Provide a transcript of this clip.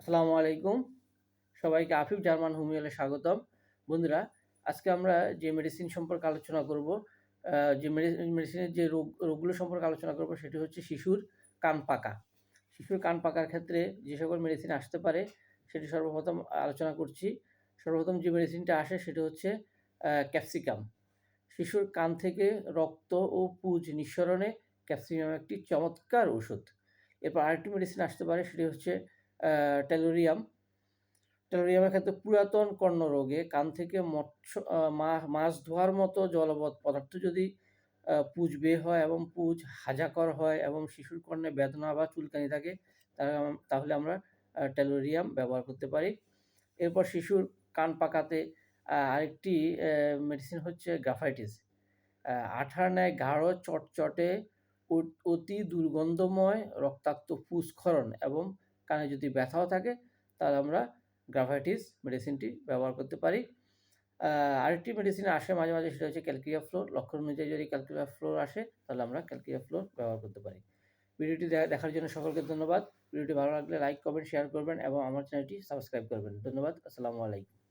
আসসালামু আলাইকুম। সবাইকে আফিফ জার্মান হোমিওলে স্বাগতম। বন্ধুরা, আজকে আমরা যে মেডিসিন সম্পর্কে আলোচনা করব, যে মেডিসিনের যে রোগগুলো সম্পর্কে আলোচনা করব সেটি হচ্ছে শিশুর কান পাকা। শিশুর কান পাকার ক্ষেত্রে যে সকল মেডিসিন আসতে পারে সেটি সর্বপ্রথম আলোচনা করছি। সর্বপ্রথম যে মেডিসিনটা আসে সেটি হচ্ছে ক্যাপসিকাম। শিশুর কান থেকে রক্ত ও পুঁজ নিঃসরণে ক্যাপসিকাম একটি চমৎকার ওষুধ। এরপর আরেকটি মেডিসিন আসতে পারে, সেটি হচ্ছে টেলোরিয়াম। টেলোরিয়ামের ক্ষেত্রে পুরাতন কর্ণরোগে কান থেকে মাছ ধোয়ার মতো জলবৎ পদার্থ যদি পুঁজ বের হয় এবং পুঁজ হাজাকর হয় এবং শিশুর কর্ণে বেদনা বা চুলকানি থাকে, তাহলে আমরা টেলোরিয়াম ব্যবহার করতে পারি। এরপর শিশুর কান পাকাতে আরেকটি মেডিসিন হচ্ছে গ্রাফাইটিস। আঠার ন্যায় গাঢ় চটচটে অতি দুর্গন্ধময় রক্তাক্ত পুস্খরণ এবং কানে যদি ব্যথাও থাকে, তাহলে আমরা গ্রাফাইটিস মেডিসিনটি ব্যবহার করতে পারি। আরেকটি মেডিসিন আসে মাঝে মাঝে, সেটা হচ্ছে ক্যালকিরিয়া ফ্লোর। লক্ষণ অনুযায়ী যদি ক্যালকিরিয়া ফ্লোর আসে, তাহলে আমরা ক্যালকিরিয়া ফ্লোর ব্যবহার করতে পারি। ভিডিওটি দেখার জন্য সকলকে ধন্যবাদ। ভিডিওটি ভালো লাগলে লাইক, কমেন্ট, শেয়ার করবেন এবং আমার চ্যানেলটি সাবস্ক্রাইব করবেন। ধন্যবাদ। আসসালামু আলাইকুম।